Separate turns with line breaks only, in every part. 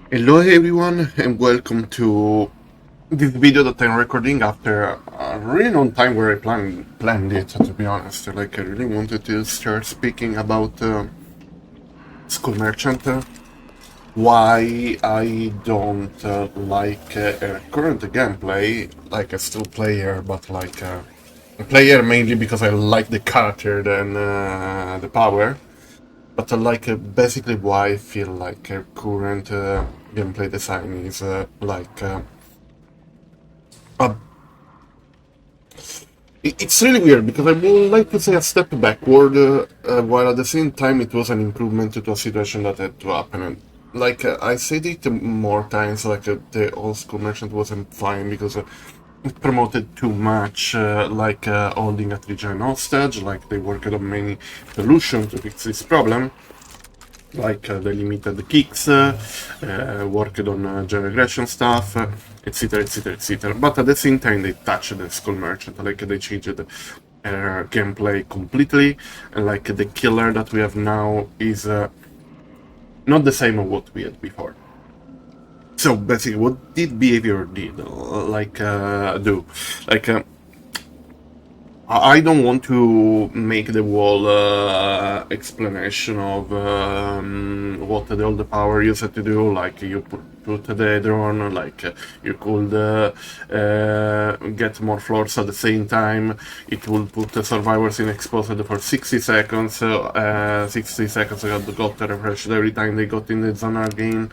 Hello everyone and welcome to this video that I'm recording after a really long time where I planned it, to be honest. Like I really wanted to start speaking about School Merchant, why I don't like current gameplay, like a still player, but like a player mainly because I like the character than the power. But like basically why I feel like current gameplay design is a it's really weird because I would like to say a step backward, while at the same time it was an improvement to a situation that had to happen. And like I said it more times, like the old school merchant wasn't fine because it promoted too much, holding a 3-gen hostage. Like they worked on many solutions to fix this problem. Like they limited the kicks, worked on generation stuff, etc, etc, etc. But at the same time, they touched the Skull Merchant, like they changed the gameplay completely, and like the killer that we have now is not the same of what we had before. So basically, what did behavior did do? Like I don't want to make the whole explanation of what all the power used to do. Like you put the drone, like you could get more floors at the same time. It will put the survivors in exposed for 60 seconds. 60 seconds got refreshed every time they got in the zone again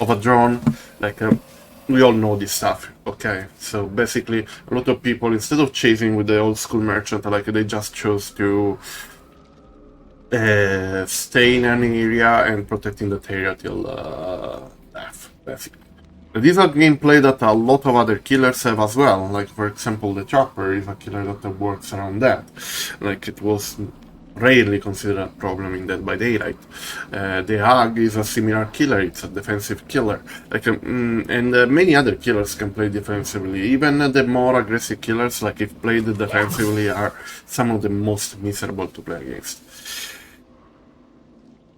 of a drone. Like we all know this stuff, okay? So basically, a lot of people, instead of chasing with the old school merchant, like they just chose to stay in an area and protecting that area till death, basically. These are gameplay that a lot of other killers have as well. Like, for example, the Chopper is a killer that works around that. Like, it was rarely considered a problem in Dead by Daylight. The Hag is a similar killer, it's a defensive killer. Like, and many other killers can play defensively. Even the more aggressive killers, like if played defensively, are some of the most miserable to play against.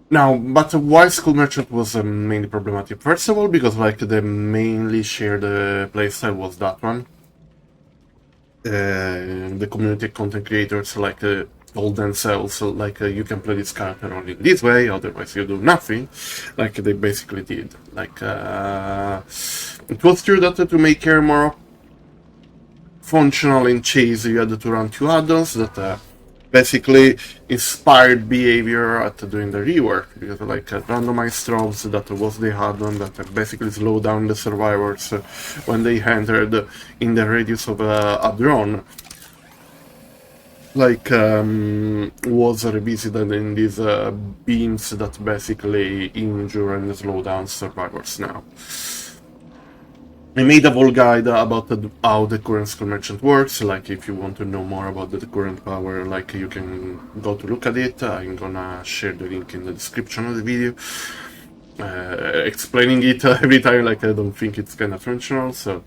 Now, but why School Merchant was mainly problematic? First of all, because like the mainly shared playstyle was that one. The community content creators like told themselves like you can play this character only this way, otherwise you do nothing. Like they basically did. Like it was true that to make her more functional in Chase, you had to run 2 add-ons that basically inspired behavior at doing the rework, because like randomized strobes, that was the add-on that basically slowed down the survivors when they entered in the radius of a drone. Like was revisited in these beams that basically injure and slow down survivors now. I made a whole guide about how the current Skull Merchant works. Like, if you want to know more about the current power, like, you can go to look at it. I'm gonna share the link in the description of the video. Explaining it every time, like, I don't think it's kind of functional, so...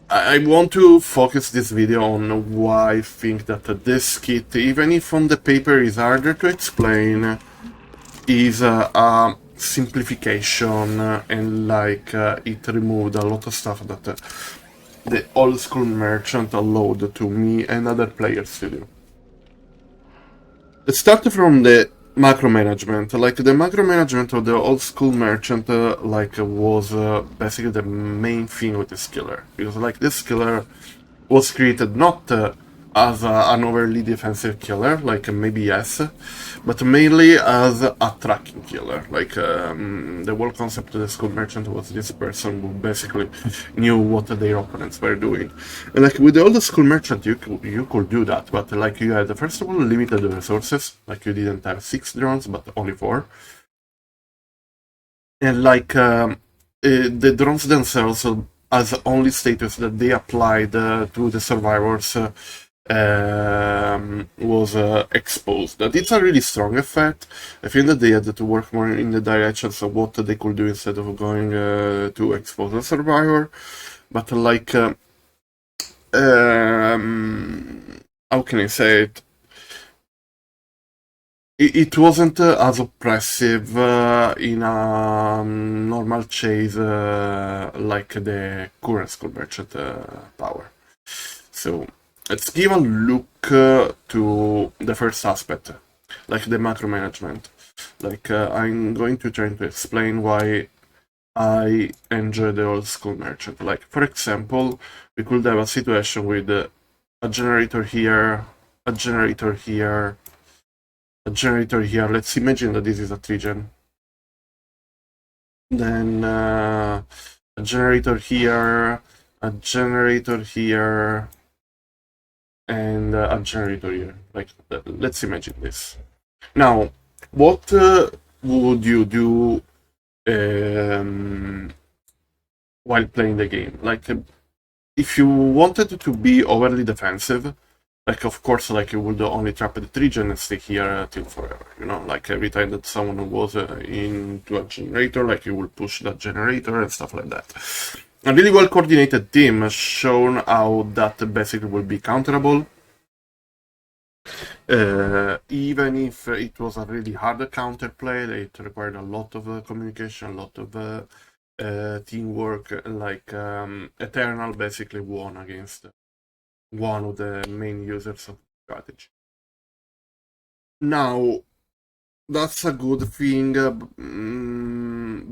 I want to focus this video on why I think that this kit, even if on the paper is harder to explain, is a simplification, and like it removed a lot of stuff that the old school merchant allowed to me and other players to do. Let's start from the macro management. Like the macro management of the old school merchant was basically the main thing with this killer, because like this killer was created not as an overly defensive killer, like maybe yes, but mainly as a tracking killer. Like the whole concept of the Skull Merchant was this person who basically knew what their opponents were doing. And like with the old Skull Merchant, you could do that, but like you had first of all limited resources. Like you didn't have 6 drones, but only 4. And like the drones themselves as only status that they applied to the survivors was exposed. That it's a really strong effect. I think that they had to work more in the directions of what they could do instead of going to expose the survivor. But like, how can I say it? it wasn't as oppressive in a normal chase like the current school merchant power. So let's give a look to the first aspect, like the macro management. Like I'm going to try to explain why I enjoy the old school merchant. Like for example, we could have a situation with a generator here, a generator here, a generator here. Let's imagine that this is a 3-gen. Then a generator here, a generator here, and a generator here. Like, let's imagine this. Now, what would you do while playing the game? Like, if you wanted to be overly defensive, like of course, like you would only trap the 3-gen and stay here till forever. You know, like every time that someone was into a generator, like you will push that generator and stuff like that. A really well coordinated team has shown how that basically will be counterable. Even if it was a really hard counterplay, it required a lot of communication, a lot of teamwork. Like Eternal basically won against one of the main users of the strategy. Now, that's a good thing,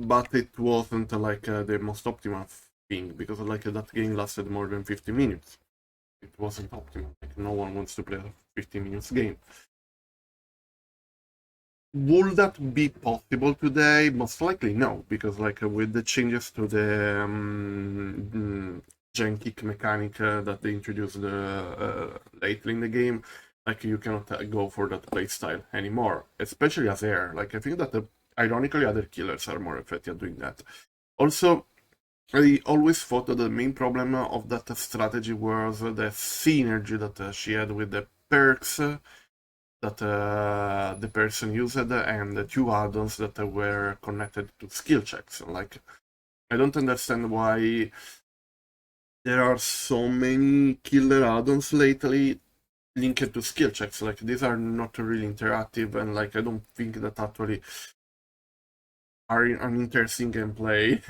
but it wasn't like the most optimal thing, because like that game lasted more than 50 minutes. It wasn't optimal. Like no one wants to play a 50 minutes game. Would that be possible today? Most likely no, because like with the changes to the gen kick mechanic that they introduced lately in the game, like you cannot go for that playstyle anymore, especially as air. Like I think that ironically other killers are more effective at doing that. Also, I always thought that the main problem of that strategy was the synergy that she had with the perks that the person used and the two add-ons that were connected to skill checks. Like, I don't understand why there are so many killer add-ons lately linked to skill checks. Like, these are not really interactive, and like I don't think that actually are an interesting gameplay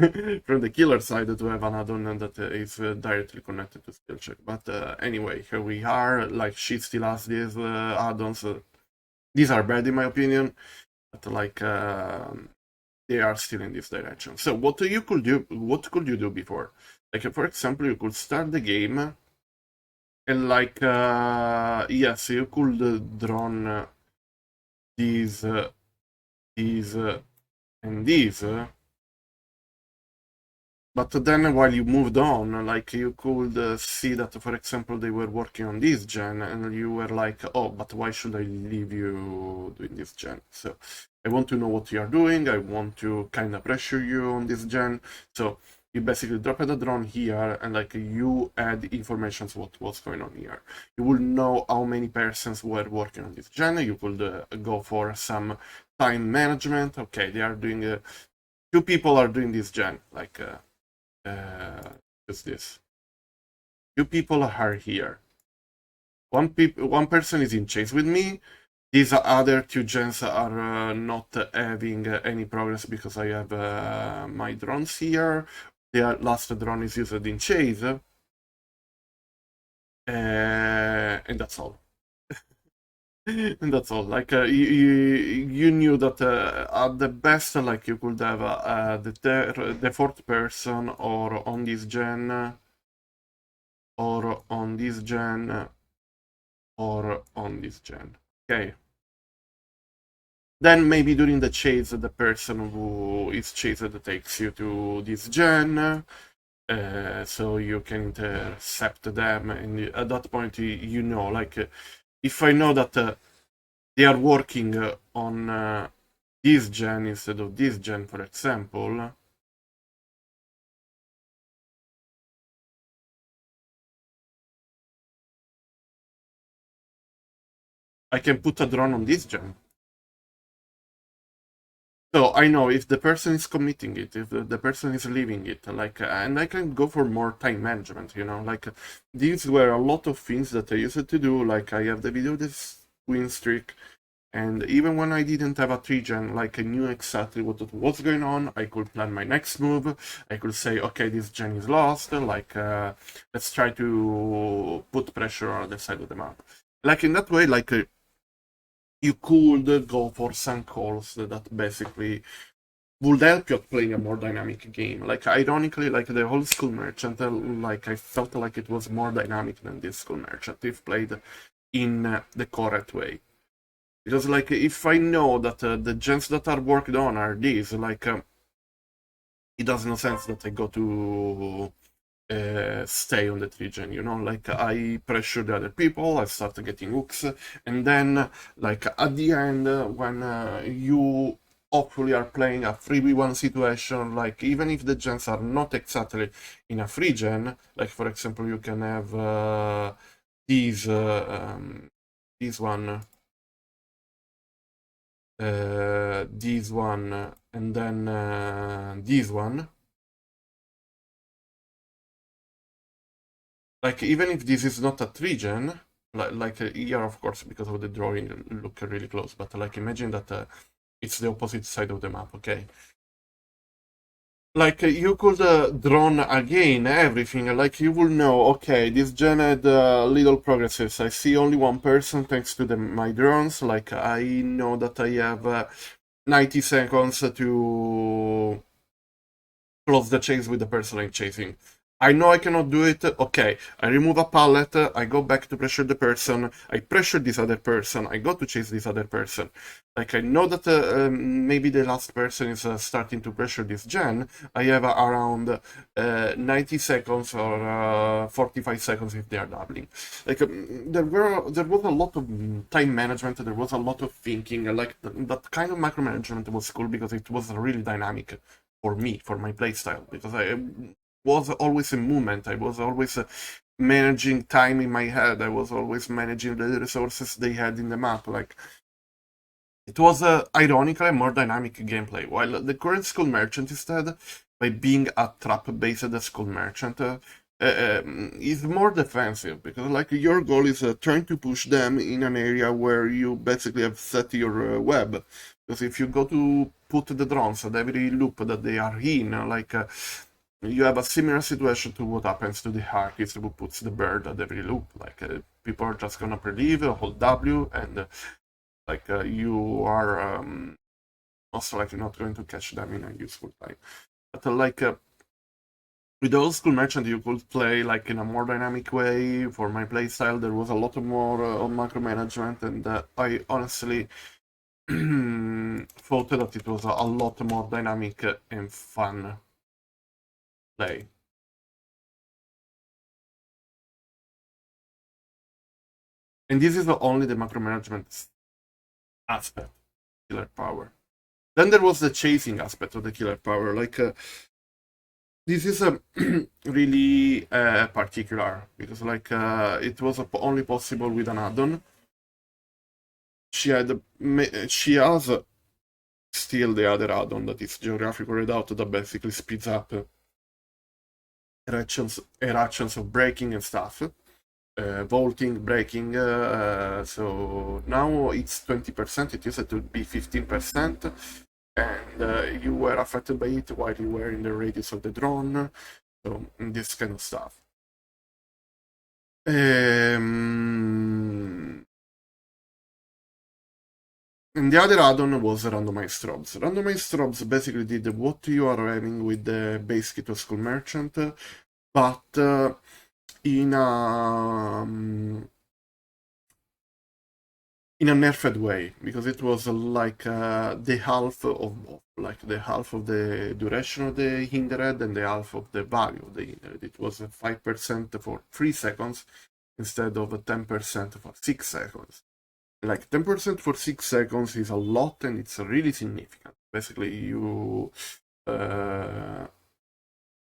from the killer side to have an add-on that is directly connected to skill check. But anyway, here we are. Like, she still has these add-ons. These are bad in my opinion, but like they are still in this direction. So what you could do? What could you do before? Like for example, you could start the game, and like yes, you could drone these, these, and these. But then while you moved on, like you could see that, for example, they were working on this gen, and you were like, oh, but why should I leave you doing this gen? So I want to know what you are doing, I want to kind of pressure you on this gen. So you basically drop a drone here, and like you add information to what's going on here. You will know how many persons were working on this gen. You could go for some time management. Okay, they are doing, 2 people are doing this gen, like is this. 2 people are here. One person is in chase with me. These other 2 gens are not having any progress because I have my drones here. The last drone is used in chase. And that's all. And that's all. Like you knew that at the best, like you could have the 4th person or on this gen, or on this gen, or on this gen. Okay. Then maybe during the chase, the person who is chased takes you to this gen, so you can intercept them, and at that point you know, like if I know that they are working on this gen instead of this gen, for example, I can put a drone on this gen. So I know if the person is committing it, if the person is leaving it, like, and I can go for more time management, you know, like, these were a lot of things that I used to do, like, I have the video, this win streak, And even when I didn't have a 3-gen, like I knew exactly what was going on, I could plan my next move. I could say, okay, this gen is lost, like let's try to put pressure on the side of the map. Like in that way, like you could go for some calls that basically would help you at playing a more dynamic game. Like ironically, like the old school merchant, like I felt like it was more dynamic than this school merchant if played in the correct way. Because like if I know that the gens that are worked on are these, like it does no sense that I go to stay on the 3-gen, you know, like I pressure the other people, I start getting hooks, and then like at the end when you hopefully are playing a 3v1 situation, like even if the gens are not exactly in a 3-gen, like for example you can have these this one this one and then this one. Like even if this is not a 3-gen, like here of course because of the drawing look really close, but like imagine that it's the opposite side of the map, okay? Like you could drone again everything, like you will know, okay, this gen had little progresses. I see only one person thanks to my drones, like I know that I have 90 seconds to close the chase with the person I'm chasing. I know I cannot do it. Okay, I remove a pallet. I go back to pressure the person. I pressure this other person. I go to chase this other person. Like I know that maybe the last person is starting to pressure this gen. I have around 90 seconds or 45 seconds if they are doubling. Like there was a lot of time management. There was a lot of thinking. Like that kind of micromanagement was cool because it was really dynamic for me, for my playstyle, because I was always in movement. I was always managing time in my head. I was always managing the resources they had in the map. Like it was ironically a more dynamic gameplay. While the current Skull Merchant instead, by being a trap-based Skull Merchant, is more defensive because like your goal is trying to push them in an area where you basically have set your web. Because if you go to put the drones at every loop that they are in, like you have a similar situation to what happens to the Harkis who puts the bird at every loop. Like people are just gonna pre-leave, hold W, and like you are most likely not going to catch them in a useful time. But with the old school merchant, you could play like in a more dynamic way. For my playstyle, there was a lot more on micromanagement, and I honestly thought that it was a lot more dynamic and fun play. And this is only the micromanagement aspect, killer power. Then there was the chasing aspect of the killer power. Like this is a really particular because like it was only possible with an add-on. She has still the other add-on that is geographical readout that basically speeds up reactions of braking and stuff. Vaulting, braking, so now it's 20%, it used to be 15%, and you were affected by it while you were in the radius of the drone, so this kind of stuff. And the other add-on was randomized strobes. Randomized strobes basically did what you are having with the base kit of Skull Merchant, but in a nerfed way, because it was like the half of both, like the half of the duration of the hindered and the half of the value of the hindered. It was 5% for 3 seconds instead of 10% for 6 seconds. Like 10% for 6 seconds is a lot and it's really significant. Basically, uh,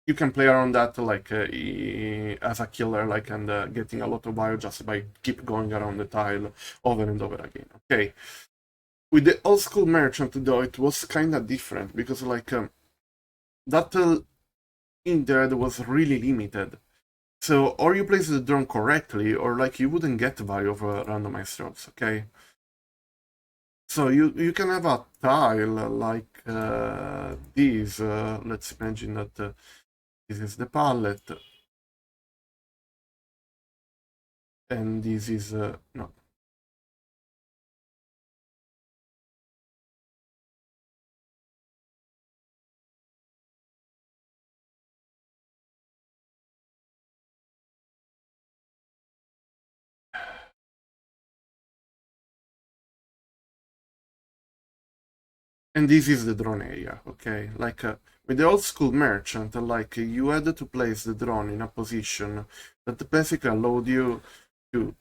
you can play around that like as a killer, like and getting a lot of bio just by keep going around the tile over and over again. Okay, with the old school merchant though, it was kind of different because like that in there was really limited. So or you place the drone correctly, or like you wouldn't get value of randomized drops. Okay, So you can have a tile like this. Let's imagine that this is the palette, and this is no. And this is the drone area, okay? Like with the old school merchant, like you had to place the drone in a position that basically allowed you to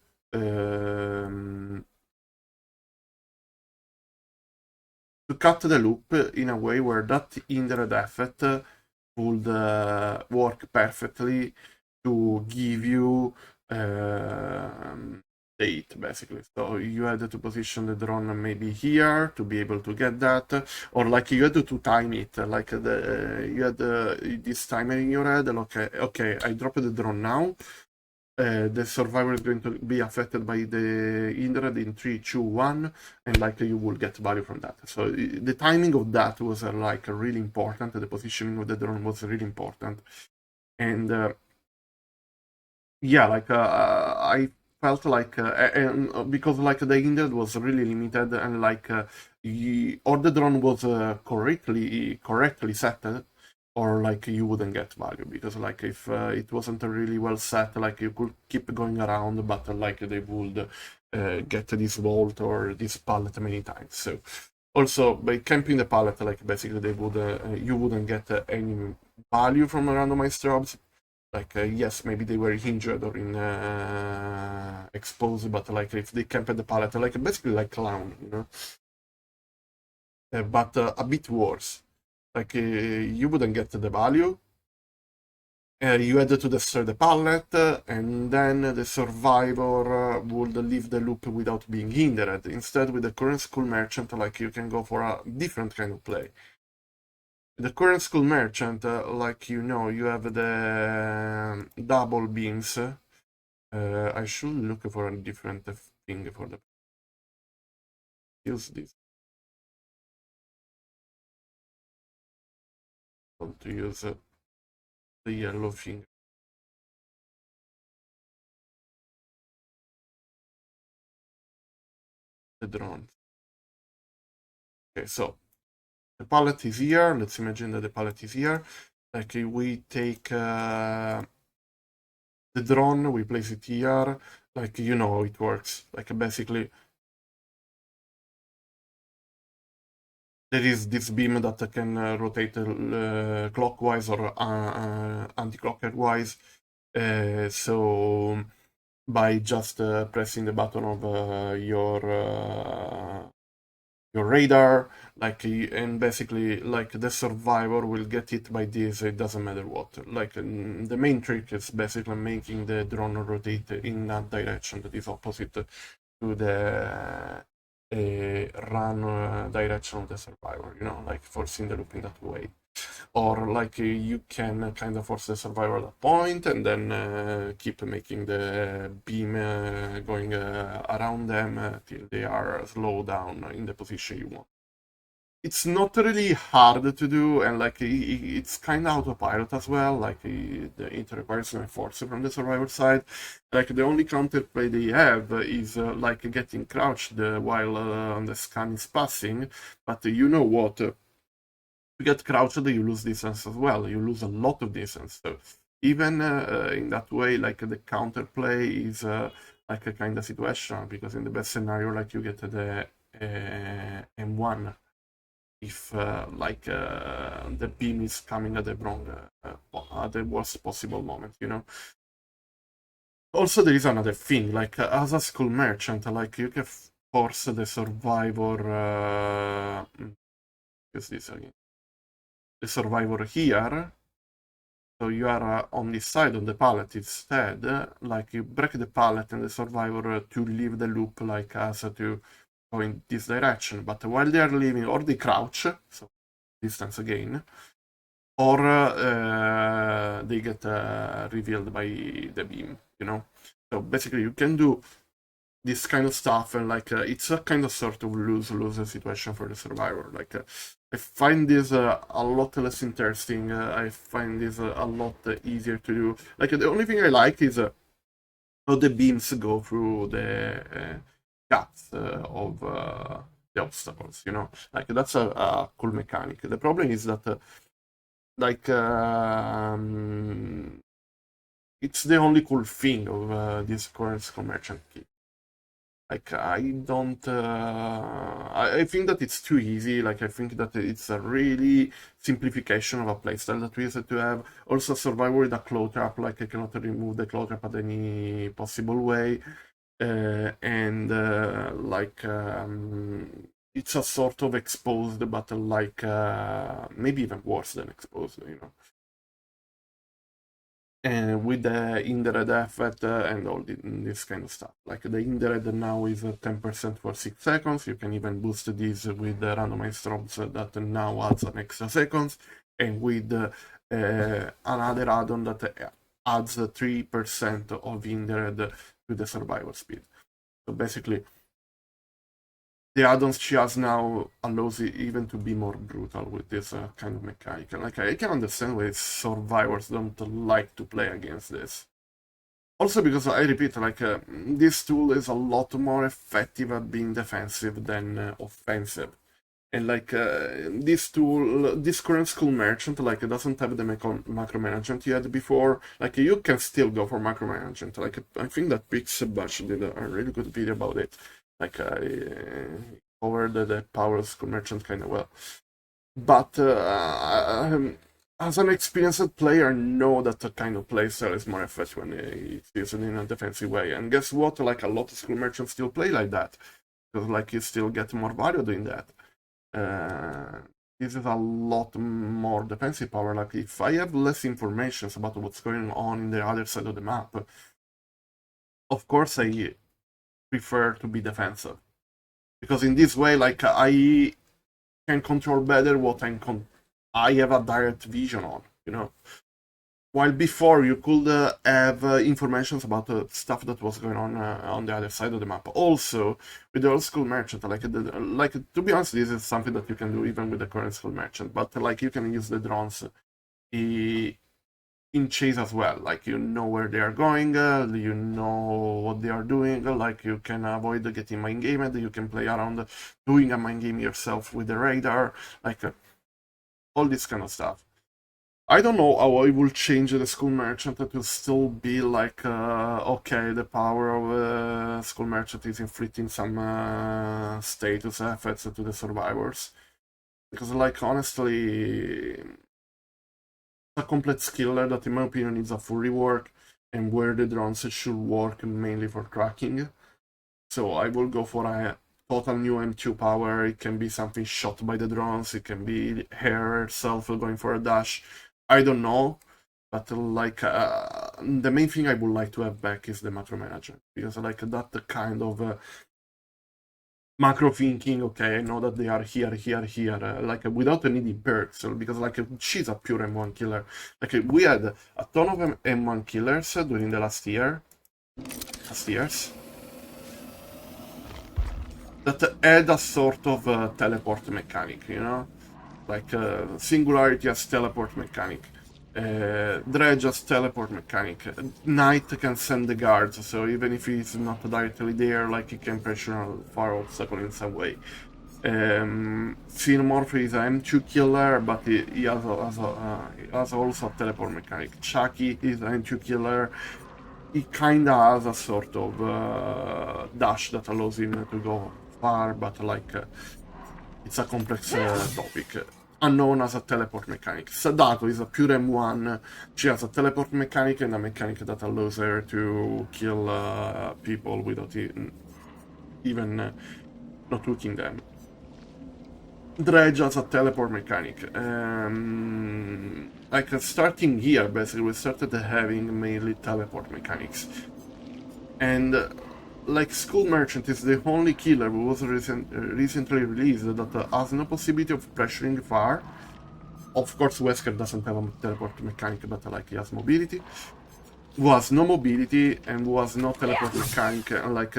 cut the loop in a way where that hindered effect would work perfectly to give you date basically. So you had to position the drone maybe here to be able to get that, or like you had to time it, like you had this timer in your head, and okay, I dropped the drone now. The survivor is going to be affected by the Indred in 3, 2, 1, and like you will get value from that. So the timing of that was like really important. The positioning of the drone was really important, and yeah, like I felt like and because like the Indred was really limited, and like or the drone was correctly set, or like you wouldn't get value, because like if it wasn't really well set, like you could keep going around, but like they would get this vault or this pallet many times. So also by camping the pallet, like basically they would you wouldn't get any value from randomized jobs. Like yes, maybe they were injured or in exposed, but like if they camped the pallet, like basically like clown, you know. But a bit worse. Like you wouldn't get the value. You had to destroy the pallet, and then the survivor would leave the loop without being hindered. Instead, with the current school merchant, like you can go for a different kind of play. The current school merchant, like you know, you have the double beams. I should look for a different thing for the use this. To use the yellow thing, the drone. Okay, so the pallet is here. Let's imagine that the pallet is here. Like we take the drone, we place it here. Like you know how it works. Like basically there is this beam that can rotate clockwise or anti-clockwise. So by just pressing the button of your radar, like, and basically like the survivor will get hit by this, it doesn't matter what. Like the main trick is basically making the drone rotate in that direction that is opposite to the run direction of the survivor, you know, like forcing the loop in that way. Or like you can kind of force the survivor at a point and then keep making the beam going around them till they are slowed down in the position you want. It's not really hard to do, and like it's kind of autopilot as well. Like it requires no force from the survivor side. Like the only counterplay they have is like getting crouched while the scan is passing. But you know what? You get crouched, you lose distance as well. You lose a lot of distance. So even in that way, like the counterplay is like a kind of situation, because in the best scenario, like you get the M1 if like the beam is coming at the wrong at the worst possible moment, you know. Also, there is another thing, like as a school merchant, like you can force the survivor. Use this again. The survivor here. So you are on this side of the pallet instead. Like you break the pallet and the survivor to leave the loop, like as to go in this direction. But while they are leaving, or they crouch, so distance again, or they get revealed by the beam, you know. So basically, you can do this kind of stuff, and like it's a kind of sort of lose-lose situation for the survivor. Like I find this a lot less interesting. I find this a lot easier to do. Like the only thing I like is how the beams go through the gaps of the obstacles. You know, like that's a cool mechanic. The problem is that like it's the only cool thing of this current Skull Merchant kit. Like I don't I think that it's too easy. Like I think that it's a really simplification of a playstyle that we used to have. Also survival with a claw trap, like I cannot remove the claw trap at any possible way. And like it's a sort of exposed, but like maybe even worse than exposed, you know. And with the indirect effect and all this kind of stuff. Like the indirect now is 10% for 6 seconds. You can even boost this with the randomized drops that now adds an extra seconds, and with another add-on that adds 3% of indirect to the survival speed. So basically, the add-ons she has now allows it even to be more brutal with this kind of mechanic. Like I can understand why survivors don't like to play against this. Also because I repeat, like this tool is a lot more effective at being defensive than offensive. And like this tool, this current Skull Merchant, like it doesn't have the Macromanagement yet before. Like you can still go for Macromanagement. Like I think that Pixabash did a really good video about it. Like I covered the power of Skull Merchant kind of well. But as an experienced player, I know that the kind of playstyle is more effective when it's used in a defensive way. And guess what? Like a lot of Skull Merchants still play like that. Because like you still get more value doing that. This is a lot more defensive power. Like if I have less information about what's going on in the other side of the map, of course I prefer to be defensive, because in this way, like I can control better what I have a direct vision on, you know. While before you could have information about stuff that was going on the other side of the map. Also, with the old Skull Merchant, like to be honest, this is something that you can do even with the current Skull Merchant. But like you can use the drones in chase as well. Like you know where they are going, you know what they are doing. Like you can avoid getting mind gamed. You can play around doing a mind game yourself with the radar. Like all this kind of stuff. I don't know how I will change the Skull Merchant to still be like, okay, the power of Skull Merchant is inflicting some status effects to the survivors. Because, like, honestly, a complex killer that, in my opinion, needs a full rework, and where the drones should work mainly for tracking. So I will go for a total new M2 power. It can be something shot by the drones, it can be her herself going for a dash. I don't know, but like the main thing I would like to have back is the macro manager, because like that kind of macro thinking. Okay, I know that they are here, like without needing perks, because like she's a pure M1 killer. Like we had a ton of M1 killers during the last years that had a sort of teleport mechanic, you know. Like Singularity has teleport mechanic, Dredge has teleport mechanic, Knight can send the guards, so even if he's not directly there, like he can pressure a far obstacle in some way. Xenomorph is an M2 killer, but he has also a teleport mechanic. Chucky is an M2 killer. He kinda has a sort of dash that allows him to go far, but like it's a complex topic. Unknown as a teleport mechanic. Sadako is a pure M1. She has a teleport mechanic and a mechanic that allows her to kill people without even not hooking them. Dredge has a teleport mechanic. Like starting here, basically, we started having mainly teleport mechanics. And like Skull Merchant is the only killer who was recently released that has no possibility of pressuring far. Of course, Wesker doesn't have a teleport mechanic, but like he has mobility. Who has no mobility and who has no teleport mechanic, and like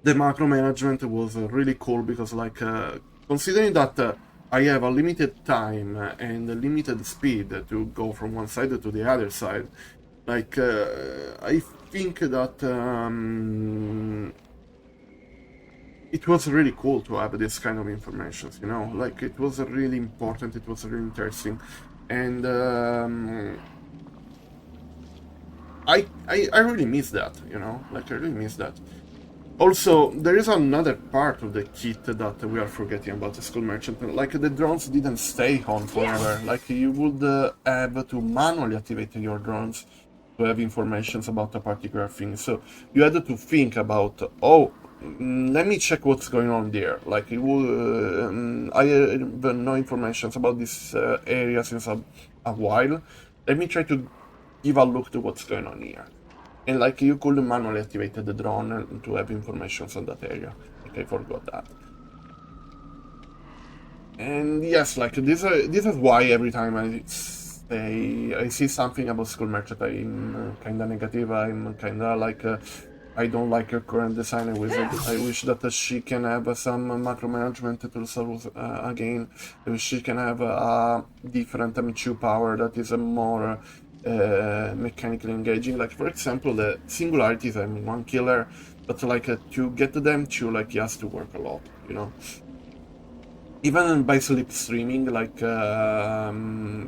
the macro management was really cool because, like, considering that I have a limited time and a limited speed to go from one side to the other side, like, I think that it was really cool to have this kind of information, you know? Like, it was really important, it was really interesting. And I really miss that, you know? Like, I really miss that. Also, there is another part of the kit that we are forgetting about the Skull Merchant. Like, the drones didn't stay on forever. Like, you would have to manually activate your drones to have information about a particular thing. So you had to think about, oh, let me check what's going on there. Like, I have no information about this area since a while. Let me try to give a look to what's going on here. And like, you could manually activate the drone to have information on that area. Like, I forgot that. And yes, like, this is why every time I see something about Skull Merchant, I'm kinda negative. I'm kinda like, I don't like her current design. I wish that she can have some macro management tools again. I wish she can have a different M2 power that is more mechanically engaging. Like, for example, the singularities I'm one killer, but like, to get them to, like, he has to work a lot, you know? Even by slipstreaming, like,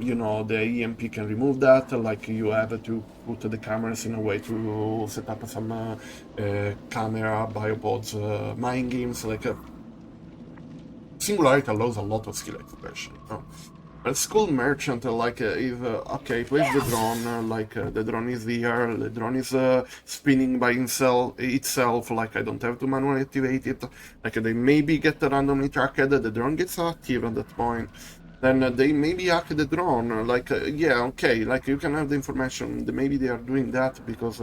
you know, the EMP can remove that. Like, you have to put the cameras in a way to set up some camera biopods, mind games. Like, Singularity allows a lot of skill expression. A Skull Merchant, like, if, okay, place the drone, like, the drone is here, the drone is spinning by itself, like, I don't have to manually activate it, like, they maybe get randomly tracked, the drone gets active at that point, then they maybe hack the drone, like, yeah, okay, like, you can have the information, maybe they are doing that because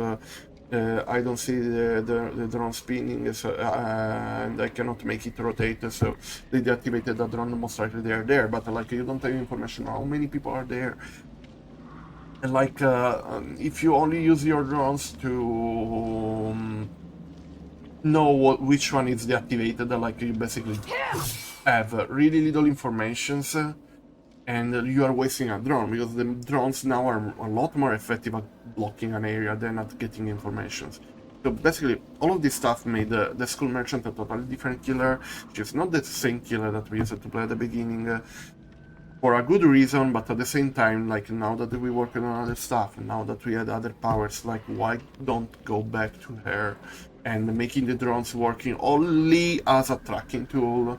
I don't see the drone spinning, so, and I cannot make it rotate, so they deactivated the drone, most likely they are there, but like, you don't have information how many people are there. And like, if you only use your drones to know which one is deactivated, like, you basically have really little informations, and you are wasting a drone, because the drones now are a lot more effective at blocking an area than at getting information. So basically, all of this stuff made the Skull Merchant a totally different killer. She's not the same killer that we used to play at the beginning, for a good reason, but at the same time, like, now that we work on other stuff, and now that we had other powers, like, why don't go back to her and making the drones working only as a tracking tool,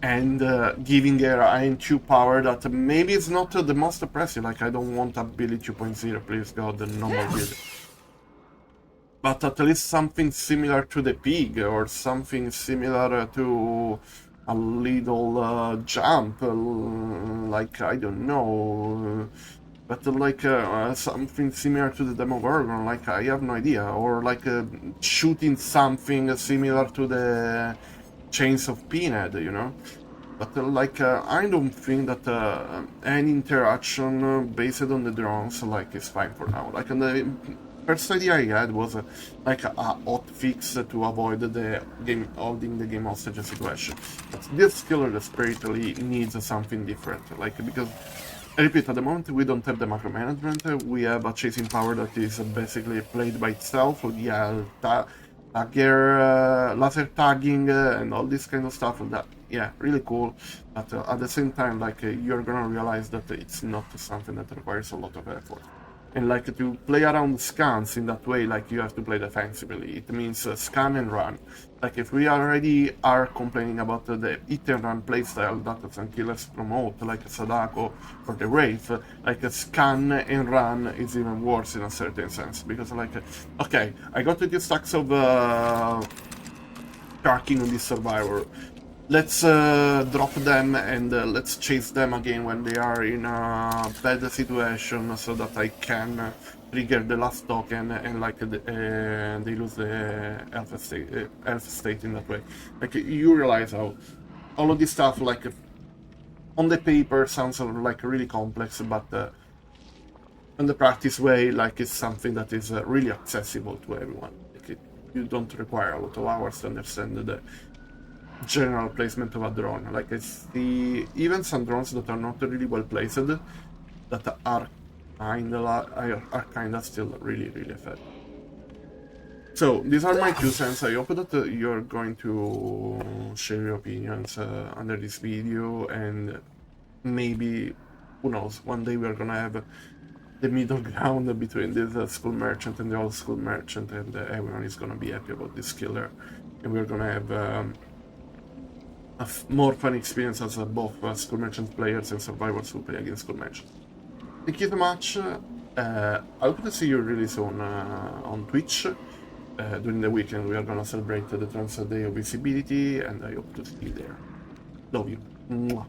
and giving her IN2 power that maybe is not the most impressive. Like, I don't want ability 2.0, please God, no more build. But at least something similar to the pig, or something similar to a little jump, like, I don't know, but like something similar to the Demogorgon, like, I have no idea, or like shooting something similar to the Chains of Pinhead, you know? But like, I don't think that any interaction based on the drones, like, is fine for now. Like, the first idea I had was like a hot fix to avoid the game holding the game hostage situation. But this killer desperately needs something different, like, because I repeat, at the moment we don't have the macro management. We have a chasing power that is basically played by itself. Yeah, tagger, laser tagging, and all this kind of stuff. And that, yeah, really cool. But at the same time, like, you're gonna realize that it's not something that requires a lot of effort. And like, to play around scans in that way, like, you have to play defensively. It means scan and run. Like, if we already are complaining about the hit and run playstyle that some killers promote, like Sadako or the Wraith, like, scan and run is even worse in a certain sense. Because, like, okay, I got 2 stacks of tracking on this survivor. Let's drop them and let's chase them again when they are in a bad situation, so that I can trigger the last token and like they lose the health state in that way. Like, you realize how all of this stuff, like, on the paper sounds like really complex, but in the practice way, like, it's something that is really accessible to everyone. Like, you don't require a lot of hours to understand the general placement of a drone. Like, I see even some drones that are not really well placed that are kinda still really, really effective. So these are my 2 cents. I hope that you're going to share your opinions under this video, and maybe, who knows, one day we're gonna have the middle ground between this school merchant and the old school merchant, and everyone is gonna be happy about this killer, and we're gonna have a more fun experience as both school merchant players and survivors who play against school merchant. Thank you so much. I hope to see you really soon on Twitch. During the weekend we are gonna celebrate the Trans Day of Visibility, and I hope to see you there. Love you. Mwah.